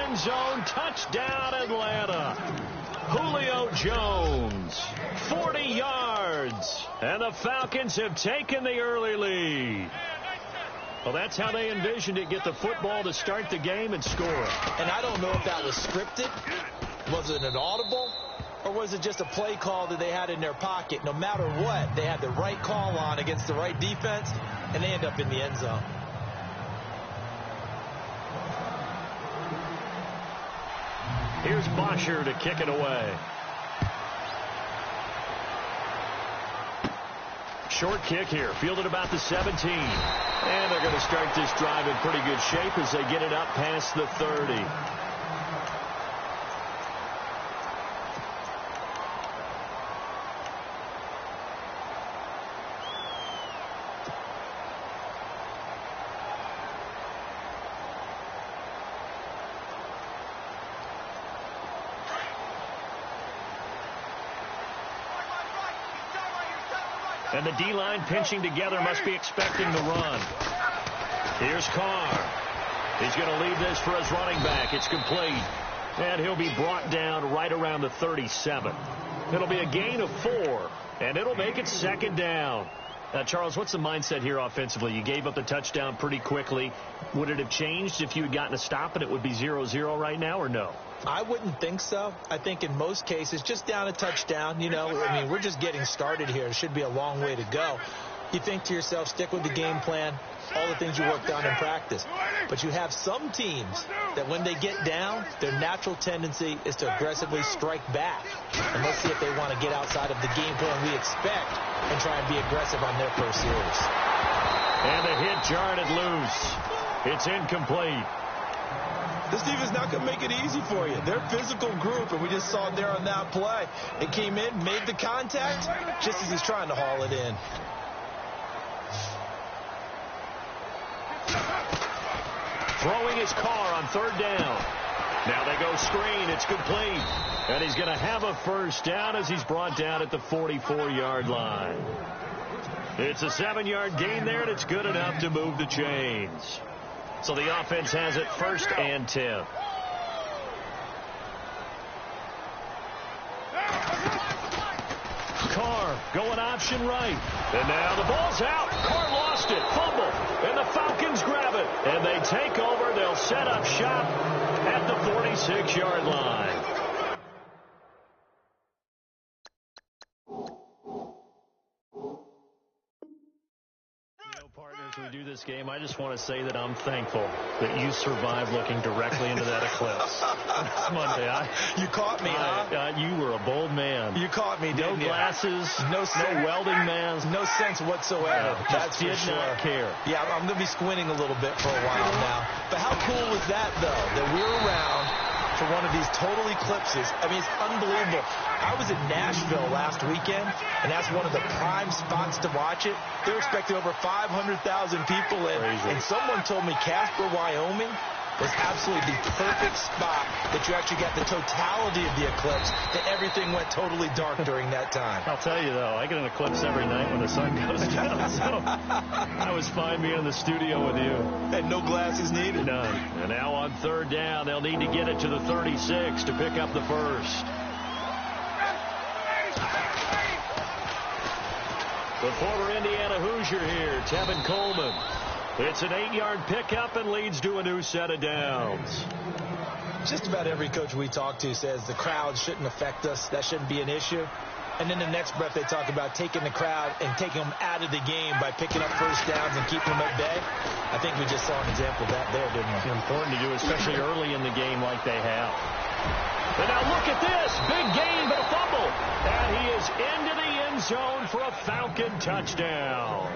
end zone. Touchdown, Atlanta. Julio Jones, 40 yards. And the Falcons have taken the early lead. Well, that's how they envisioned it. Get the football to start the game and score. And I don't know if that was scripted. Was it an audible? Or was it just a play call that they had in their pocket? No matter what, they had the right call on against the right defense, and they end up in the end zone. Here's Bosher to kick it away. Short kick here, fielded about the 17. And they're going to start this drive in pretty good shape as they get it up past the 30. And the D-line pinching together, must be expecting the run. Here's Carr. He's going to leave this for his running back. It's complete. And he'll be brought down right around the 37. It'll be a gain of 4, and it'll make it second down. Now, Charles, what's the mindset here offensively? You gave up the touchdown pretty quickly. Would it have changed if you had gotten a stop and it would be 0-0 right now, or no? I wouldn't think so. I think in most cases, just down a touchdown, you know, I mean, we're just getting started here. It should be a long way to go. You think to yourself, stick with the game plan, all the things you worked on in practice. But you have some teams that when they get down, their natural tendency is to aggressively strike back. And let's see if they want to get outside of the game plan we expect and try and be aggressive on their first series. And the hit jarred it loose. It's incomplete. This defense not going to make it easy for you. They're a physical group, and we just saw it there on that play. It came in, made the contact, just as he's trying to haul it in. Throwing his car on third down. Now they go screen. It's complete. And he's going to have a first down as he's brought down at the 44-yard line. It's a 7-yard gain there, and it's good enough to move the chains. So the offense has it first and 10. Carr going option right. And now the ball's out. Carr lost it. Fumble. And the Falcons grab it. And they take over. They'll set up shop at the 46-yard line. Partners, we do this game. I just want to say that I'm thankful that you survived looking directly into that eclipse. It's Monday. You caught me, huh? You were a bold man. You caught me, didn't you? No glasses, no welding mask. No sense whatsoever. No, That's for sure. Did not care. Yeah, I'm going to be squinting a little bit for a while now. But how cool was that, though, that we're around for one of these total eclipses? I mean, it's unbelievable. I was in Nashville last weekend, and that's one of the prime spots to watch it. They're expecting over 500,000 people in. Crazy. And someone told me Casper, Wyoming was absolutely the perfect spot that you actually got the totality of the eclipse, that everything went totally dark during that time. I'll tell you, though, I get an eclipse every night when the sun goes down, so I was fine being in the studio with you. And no glasses needed. None. And now on third down, they'll need to get it to the 36 to pick up the first. The former Indiana Hoosier here, Tevin Coleman. It's an 8-yard pickup and leads to a new set of downs. Just about every coach we talk to says the crowd shouldn't affect us. That shouldn't be an issue. And in the next breath, they talk about taking the crowd and taking them out of the game by picking up first downs and keeping them at bay. I think we just saw an example of that there, didn't we? It's important to do, especially early in the game like they have. But now look at this. Big gain, but a fumble. And he is into the end zone for a Falcon touchdown.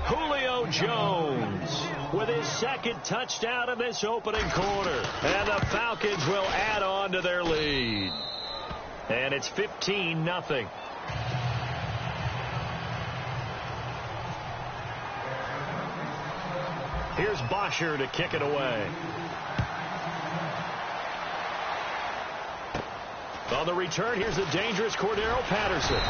Julio Jones with his second touchdown in this opening quarter. And the Falcons will add on to their lead. And it's 15-0. Here's Bosher to kick it away. On the return, here's the dangerous Cordero Patterson.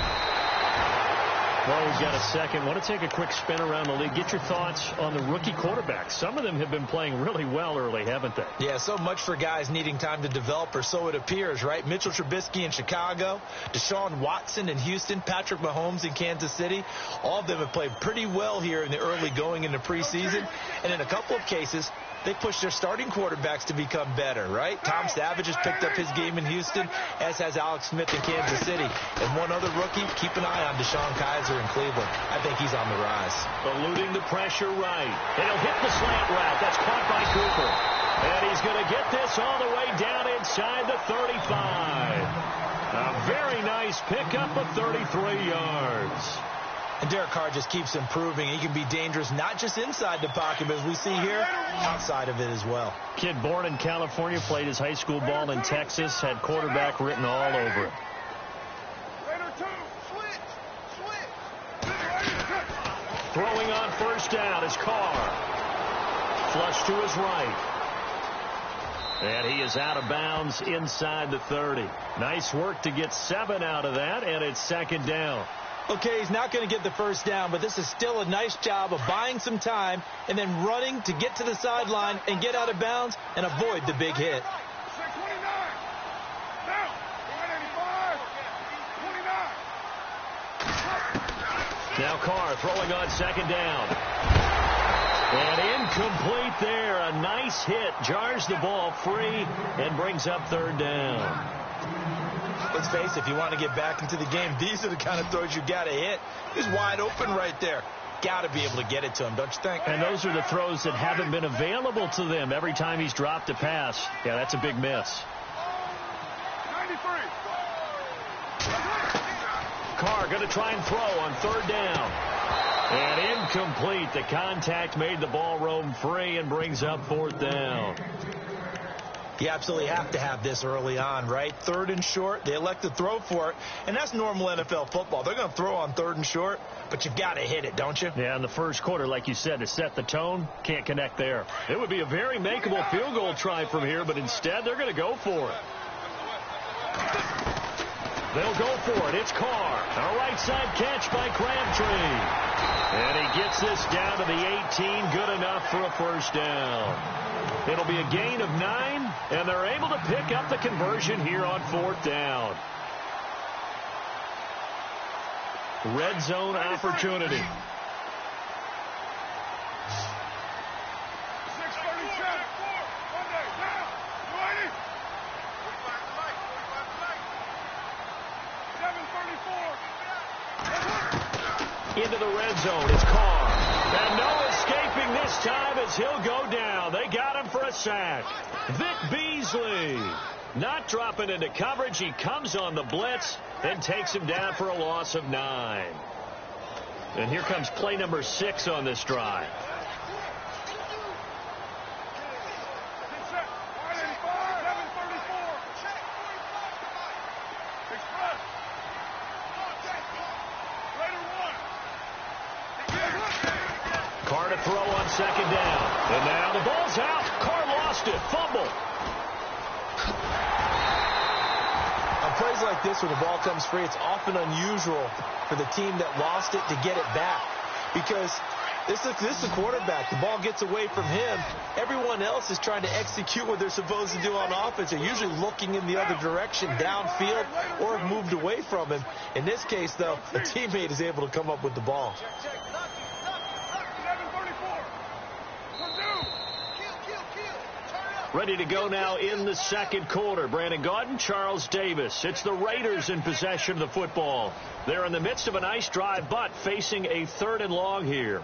Well, we've got a second. Want to take a quick spin around the league. Get your thoughts on the rookie quarterbacks. Some of them have been playing really well early, haven't they? Yeah, so much for guys needing time to develop, or so it appears, right? Mitchell Trubisky in Chicago, Deshaun Watson in Houston, Patrick Mahomes in Kansas City. All of them have played pretty well here in the early going into preseason. And in a couple of cases, they pushed their starting quarterbacks to become better, right? Tom Savage has picked up his game in Houston, as has Alex Smith in Kansas City. And one other rookie, keep an eye on Deshaun Kaiser in Cleveland. I think he's on the rise. Eluding the pressure right. And he'll hit the slant route. That's caught by Cooper. And he's going to get this all the way down inside the 35. A very nice pickup of 33 yards. And Derek Carr just keeps improving. He can be dangerous not just inside the pocket, but as we see here, outside of it as well. Kid born in California, played his high school ball in Texas, had quarterback written all over it. Throwing on first down is Carr. Flush to his right. And he is out of bounds inside the 30. Nice work to get 7 out of that, and it's second down. Okay, he's not going to get the first down, but this is still a nice job of buying some time and then running to get to the sideline and get out of bounds and avoid the big hit. Now Carr throwing on second down. And incomplete there. A nice hit. Jars the ball free and brings up third down. Let's face it, if you want to get back into the game, these are the kind of throws you got to hit. He's wide open right there. Got to be able to get it to him, don't you think? And those are the throws that haven't been available to them every time he's dropped a pass. Yeah, that's a big miss. 93. Carr going to try and throw on third down. And incomplete. The contact made the ball roam free and brings up fourth down. You absolutely have to have this early on, right? Third and short, they elect to throw for it, and that's normal NFL football. They're going to throw on third and short, but you've got to hit it, don't you? Yeah, in the first quarter, like you said, to set the tone, can't connect there. It would be a very makeable field goal try from here, but instead they're going to go for it. They'll go for it. It's Carr. A right side catch by Crabtree. And he gets this down to the 18, good enough for a first down. It'll be a gain of 9, and they're able to pick up the conversion here on fourth down. Red zone opportunity. 6:37. Monday, down. 280. 7:34. Into the red zone. It's Carr. And no escaping this time as he'll go down. They got him for a sack. Vic Beasley not dropping into coverage. He comes on the blitz and takes him down for a loss of 9. And here comes play number 6 on this drive. Carr to throw on second down. And now the ball's out. Carr lost it. Fumble. On plays like this, when the ball comes free, it's often unusual for the team that lost it to get it back. Because this is the quarterback. The ball gets away from him. Everyone else is trying to execute what they're supposed to do on offense. They're usually looking in the other direction, downfield, or have moved away from him. In this case, though, a teammate is able to come up with the ball. Ready to go now in the second quarter. Brandon Gaudin, Charles Davis. It's the Raiders in possession of the football. They're in the midst of a nice drive, but facing a 3rd and long here.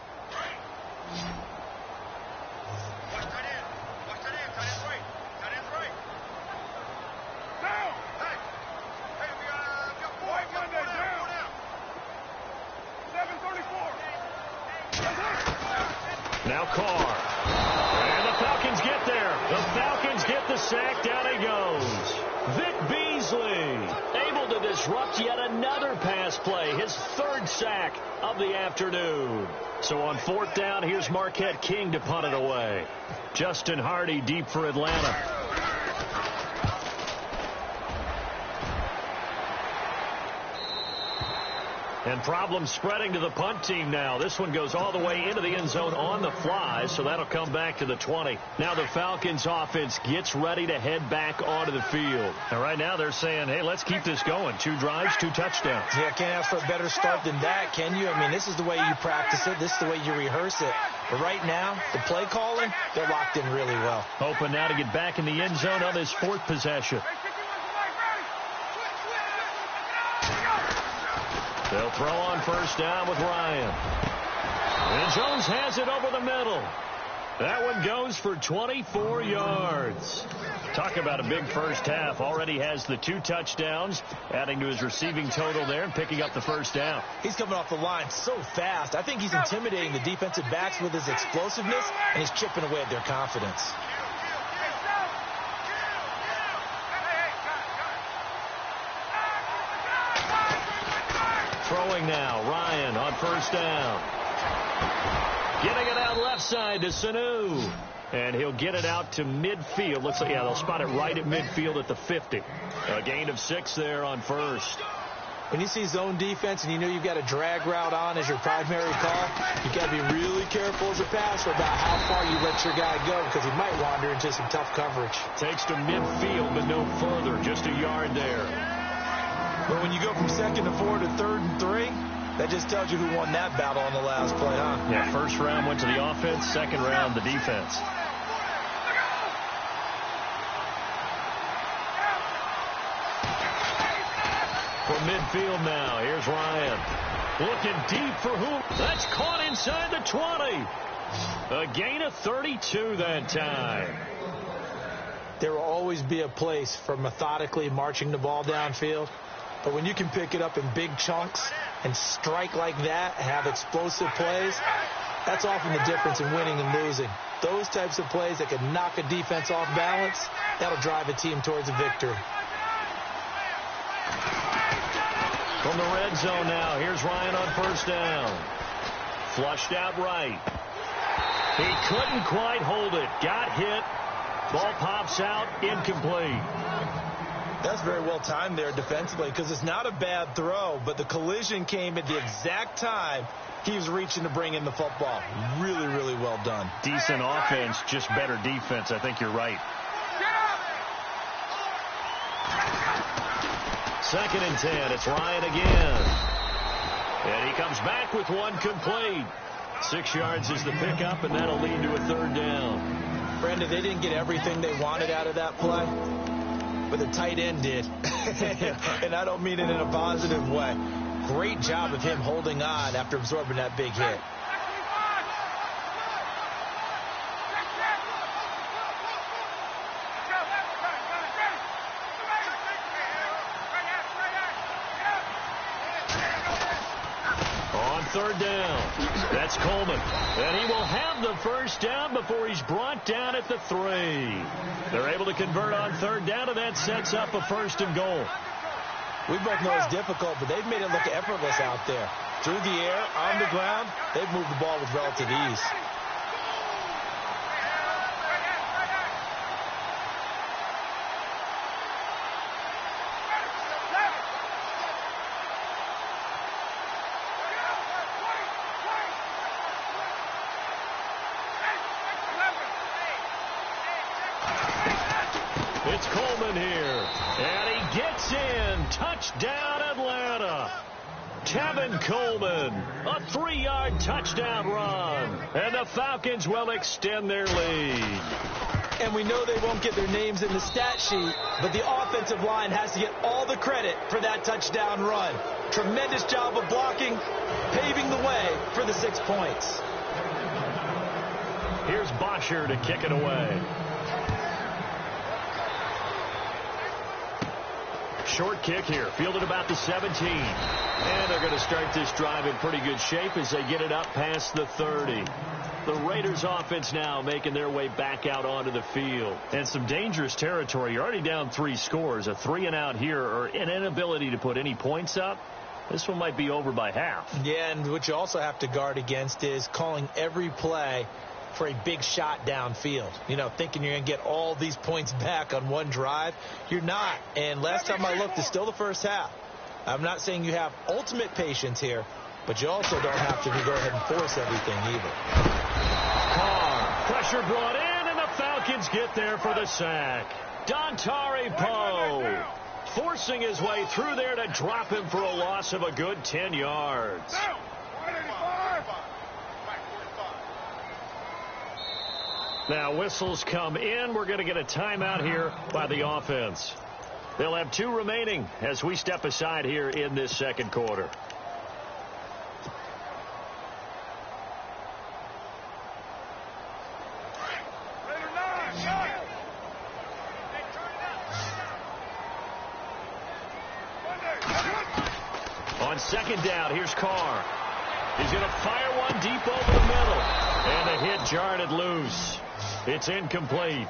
Now Carr. And the Falcons get there. The Falcons get the sack. Down he goes. Vic Beasley able to disrupt yet another pass play. His 3rd sack of the afternoon. So on 4th down, here's Marquette King to punt it away. Justin Hardy deep for Atlanta. And problems spreading to the punt team now. This one goes all the way into the end zone on the fly, so that'll come back to the 20. Now the Falcons offense gets ready to head back onto the field. And right now they're saying, hey, let's keep this going. 2 drives, 2 touchdowns. Yeah, can't ask for a better start than that, can you? I mean, this is the way you practice it. This is the way you rehearse it. But right now, the play calling, they're locked in really well. Hoping now to get back in the end zone on this 4th possession. They'll throw on first down with Ryan. And Jones has it over the middle. That one goes for 24 yards. Talk about a big first half. Already has the 2 touchdowns, adding to his receiving total there and picking up the first down. He's coming off the line so fast. I think he's intimidating the defensive backs with his explosiveness, and he's chipping away at their confidence. Throwing now, Ryan on first down. Getting it out left side to Sanu. And he'll get it out to midfield. Looks like, yeah, they'll spot it right at midfield at the 50. A gain of 6 there on first. When you see zone defense and you know you've got a drag route on as your primary call, you've got to be really careful as a passer about how far you let your guy go because he might wander into some tough coverage. Takes to midfield, but no further. Just a yard there. But when you go from 2nd to 4 to 3rd and 3, that just tells you who won that battle on the last play, huh? Yeah, first round went to the offense, second round the defense. For midfield now, here's Ryan. Looking deep for who? That's caught inside the 20. A gain of 32 that time. There will always be a place for methodically marching the ball downfield. But when you can pick it up in big chunks and strike like that, have explosive plays, that's often the difference in winning and losing. Those types of plays that can knock a defense off balance, that'll drive a team towards a victory. From the red zone now, here's Ryan on first down. Flushed out right. He couldn't quite hold it. Got hit. Ball pops out, incomplete. That's very well timed there defensively because it's not a bad throw, but the collision came at the exact time he was reaching to bring in the football. Really, really well done. Decent offense, just better defense. I think you're right. 2nd and 10. It's Ryan again. And he comes back with one complete. 6 yards is the pickup, and that'll lead to a 3rd down. Brenda, they didn't get everything they wanted out of that play, but the tight end did. And I don't mean it in a positive way. Great job of him holding on after absorbing that big hit. On 3rd down, that's Coleman. And he will have the first down before he's brought down at the 3. They're able to convert on 3rd down, and that sets up a 1st and goal. We both know it's difficult, but they've made it look effortless out there. Through the air, on the ground, they've moved the ball with relative ease. It's Coleman here, and he gets in. Touchdown, Atlanta. Tevin Coleman, a 3-yard touchdown run, and the Falcons will extend their lead. And we know they won't get their names in the stat sheet, but the offensive line has to get all the credit for that touchdown run. Tremendous job of blocking, paving the way for the 6 points. Here's Bosher to kick it away. Short kick here, fielded about the 17. And they're going to start this drive in pretty good shape as they get it up past the 30. The Raiders offense now making their way back out onto the field. And some dangerous territory. You're already down 3 scores. A 3-and-out here, or an inability to put any points up. This one might be over by half. Yeah, and what you also have to guard against is calling every play for a big shot downfield. You know, thinking you're going to get all these points back on one drive. You're not. And last time I looked, it's still the first half. I'm not saying you have ultimate patience here, but you also don't have to go ahead and force everything either. Carr, pressure brought in, and the Falcons get there for the sack. Dontari Poe forcing his way through there to drop him for a loss of a good 10 yards. Now whistles come in. We're going to get a timeout here by the offense. They'll have 2 remaining as we step aside here in this second quarter. On second down, here's Carr. He's going to fire one deep over the middle. And the hit jarred it loose. It's incomplete.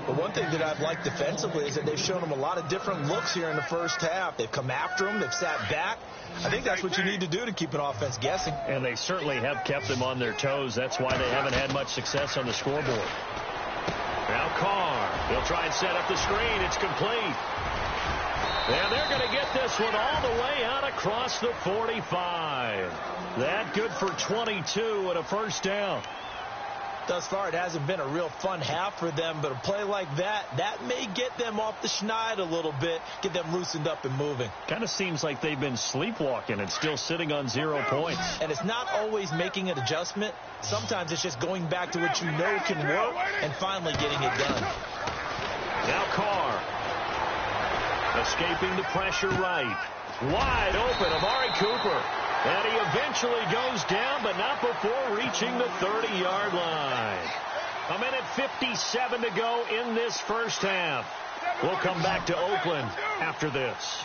But one thing that I've liked defensively is that they've shown him a lot of different looks here in the first half. They've come after him. They've sat back. I think that's what you need to do to keep an offense guessing. And they certainly have kept them on their toes. That's why they haven't had much success on the scoreboard. Now Carr. He'll try and set up the screen. It's complete. And they're going to get this one all the way out across the 45. That good for 22 and a first down. Thus far, it hasn't been a real fun half for them, but a play like that may get them off the schneid a little bit, get them loosened up and moving. Kind of seems like they've been sleepwalking and still sitting on 0 points. And it's not always making an adjustment. Sometimes it's just going back to what you know can work and finally getting it done. Now Carr. Escaping the pressure right. Wide open, Amari Cooper. And he eventually goes down, but not before reaching the 30-yard line. 1:57 to go in this first half. We'll come back to Oakland after this.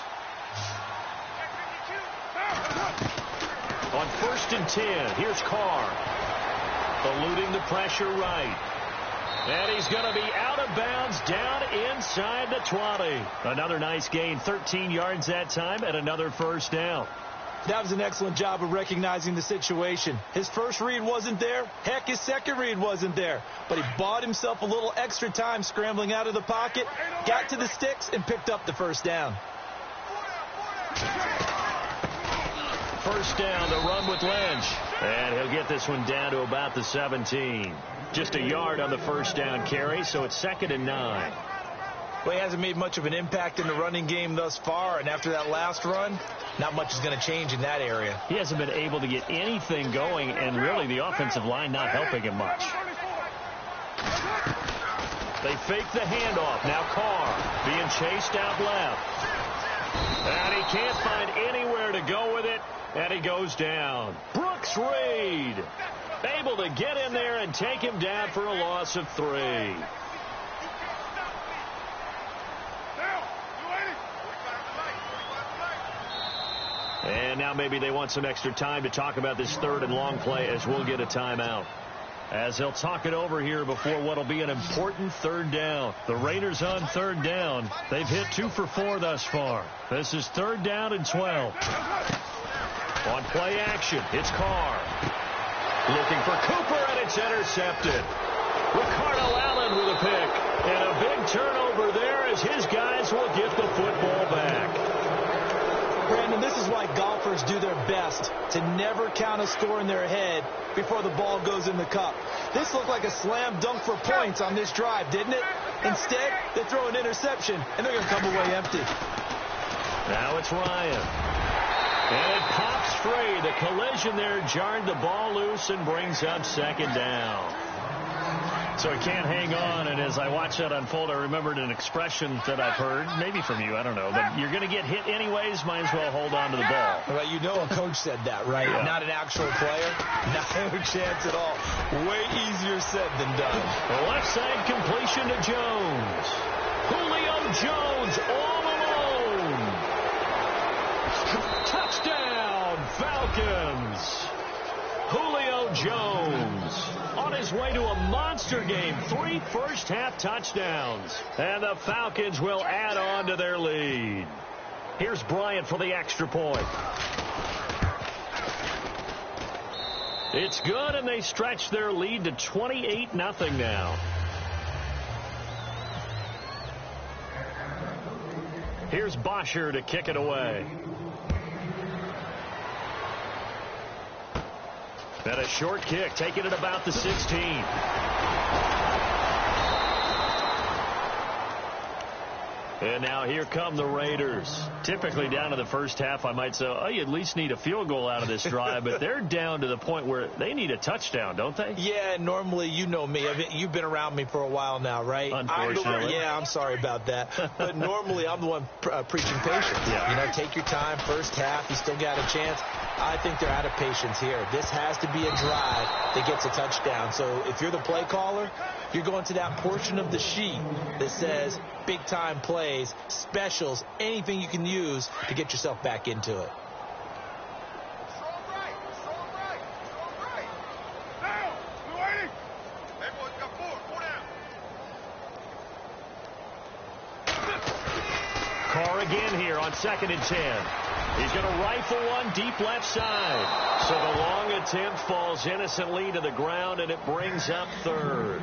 On 1st and 10, here's Carr. Eluding the pressure right. And he's going to be out of bounds down inside the 20. Another nice gain, 13 yards that time, and another first down. That was an excellent job of recognizing the situation. His first read wasn't there. Heck, his second read wasn't there. But he bought himself a little extra time scrambling out of the pocket, got to the sticks, and picked up the first down. First down to run with Lynch. And he'll get this one down to about the 17. Just a yard on the first down carry, so it's 2nd and 9. Well, he hasn't made much of an impact in the running game thus far, and after that last run, not much is going to change in that area. He hasn't been able to get anything going, and really the offensive line not helping him much. They fake the handoff. Now Carr being chased out left. And he can't find anywhere to go with it, and he goes down. Brooks Reed able to get in there and take him down for a loss of 3. And now maybe they want some extra time to talk about this 3rd and long play as we'll get a timeout. As they'll talk it over here before what will be an important 3rd down. The Raiders on 3rd down. They've hit 2 for 4 thus far. This is 3rd down and 12. On play action, it's Carr. Looking for Cooper, and it's intercepted. Ricardo Allen with a pick. And a big turnover there as his guys will get the football back. Brandon, this is why golfers do their best to never count a score in their head before the ball goes in the cup. This looked like a slam dunk for points on this drive, didn't it? Instead, they throw an interception, and they're going to come away empty. Now it's Ryan. And it pops free. The collision there jarred the ball loose and brings up 2nd down. So he can't hang on, and as I watched that unfold, I remembered an expression that I've heard, maybe from you, I don't know, but you're going to get hit anyways, might as well hold on to the ball. Well, you know a coach said that, right? Yeah. Not an actual player. No chance at all. Way easier said than done. The left side completion to Jones. Julio Jones all alone. Touchdown, Falcons. Julio Jones on his way to a monster game. 3 first-half touchdowns. And the Falcons will add on to their lead. Here's Bryant for the extra point. It's good, and they stretch their lead to 28-0 now. Here's Bosher to kick it away. And a short kick, taking it about the 16. And now here come the Raiders. Typically down to the first half, I might say, oh, you at least need a field goal out of this drive. But they're down to the point where they need a touchdown, don't they? Yeah, normally, you know me. You've been around me for a while now, right? Unfortunately. I'm sorry about that. But normally, I'm the one preaching patience. Yeah. You know, take your time. First half, you still got a chance. I think they're out of patience here. This has to be a drive that gets a touchdown. So if you're the play caller, you're going to that portion of the sheet that says big-time plays, specials, anything you can use to get yourself back into it. Strong right. Strong right. Strong right. Down. Blue 80. Everyone's got 4. 4 down. Carr again here on 2nd and 10. He's going to rifle one deep left side. So the long attempt falls innocently to the ground, and it brings up 3rd.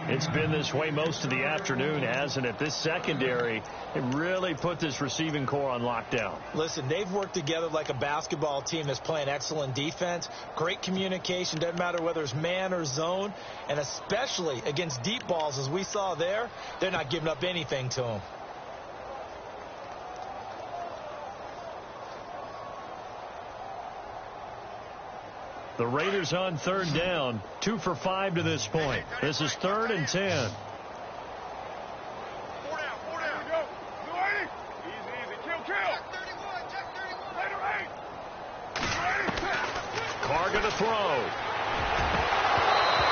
It's been this way most of the afternoon, hasn't it? This secondary, it really put this receiving core on lockdown. Listen, they've worked together like a basketball team that's playing excellent defense. Great communication. Doesn't matter whether it's man or zone. And especially against deep balls, as we saw there, they're not giving up anything to them. The Raiders on 3rd down, 2 for 5 to this point. This is 3rd and 10. 4 down. 4 down. Go. Blue 80. Easy. Kill. Jack 31. Jack 31. Raider 8. Blue 80. Carr going to throw.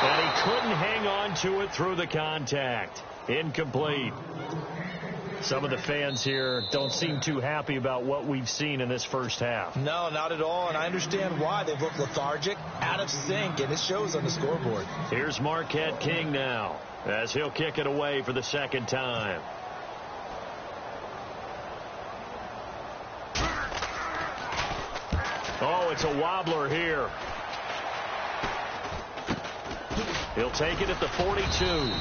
And he couldn't hang on to it through the contact. Incomplete. Some of the fans here don't seem too happy about what we've seen in this first half. No, not at all, and I understand why. They've looked lethargic, out of sync, and it shows on the scoreboard. Here's Marquette King now, as he'll kick it away for the 2nd time. Oh, it's a wobbler here. He'll take it at the 42.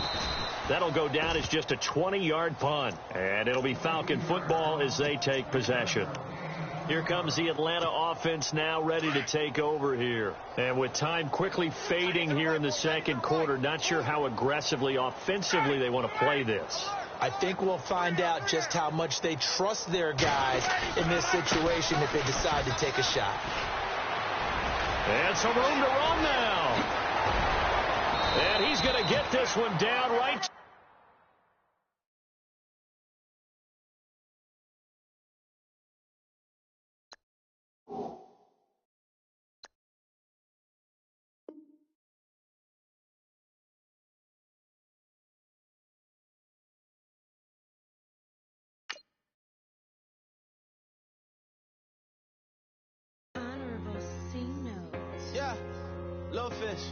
That'll go down as just a 20-yard punt. And it'll be Falcon football as they take possession. Here comes the Atlanta offense now ready to take over here. And with time quickly fading here in the 2nd quarter, not sure how aggressively, offensively they want to play this. I think we'll find out just how much they trust their guys in this situation if they decide to take a shot. And some room to run now. And he's going to get this one down right. Yeah, little fish.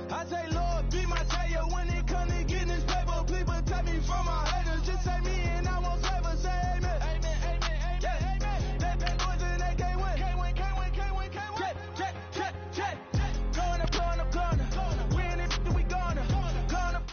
I say, Lord, be my savior when it comes to getting this paper. Please protect me from my haters. Just say me and I won't flavor. Say amen. Amen, amen, amen. Yeah, amen. They been boys and they can't win. Can't win, can't win, can't win, can't win. Check. Going up. We in it, we gonna. Going up.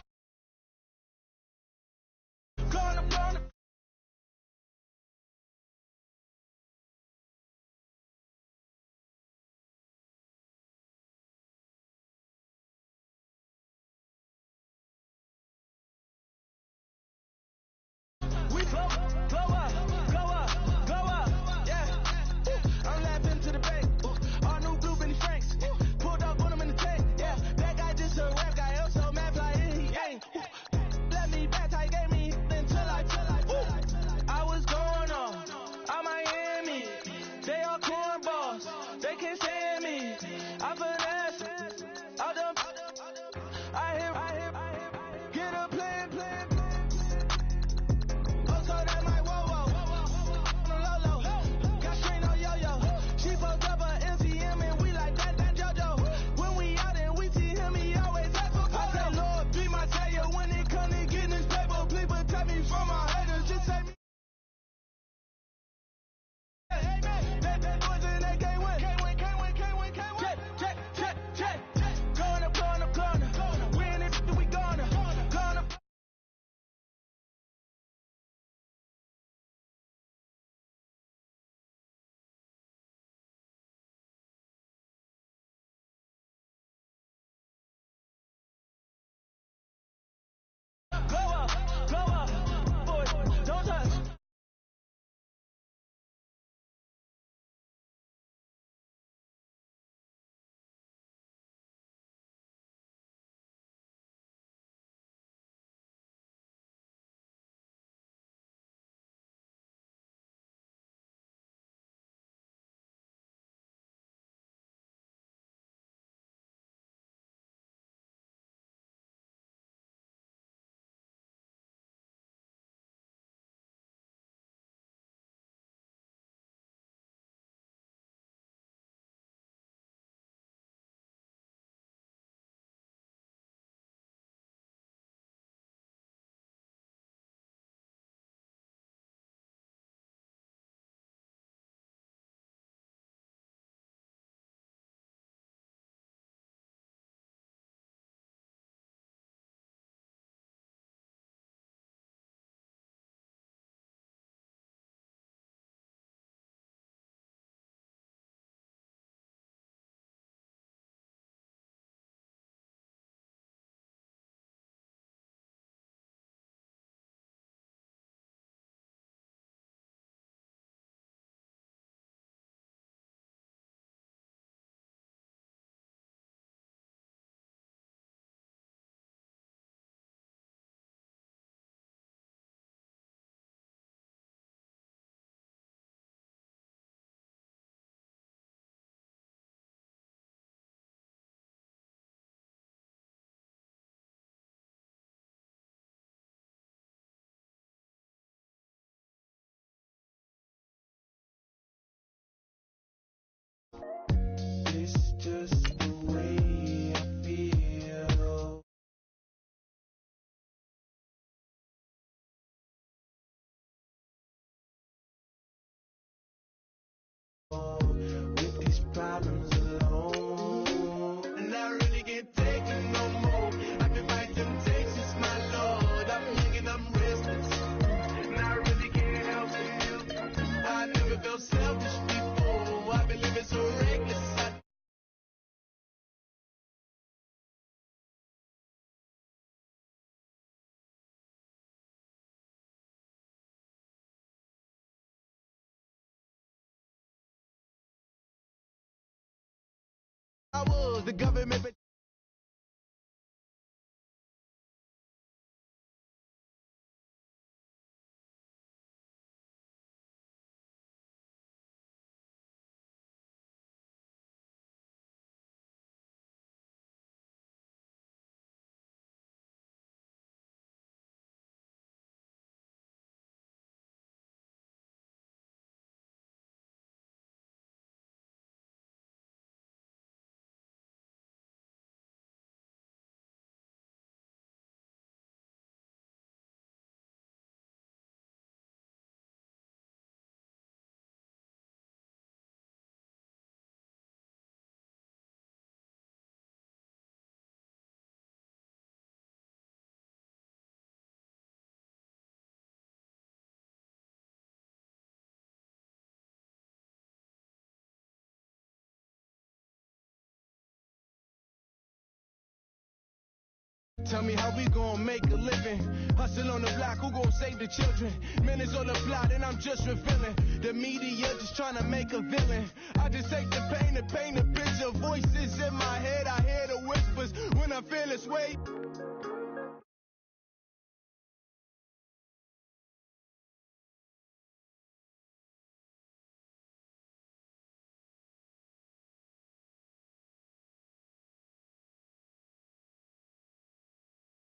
problems alone. And I really can't take it no more. I can fight temptations, my Lord. I'm young and I'm restless, and I really can't help it. I never felt selfish before. I've been living so reckless. I was the government. Tell me how we gon' make a living. Hustle on the block, who gon' save the children? Minutes on the plot and I'm just revealing. The media just trying to make a villain. I just take the pain and paint a picture. Voices in my head, I hear the whispers when I feel this way.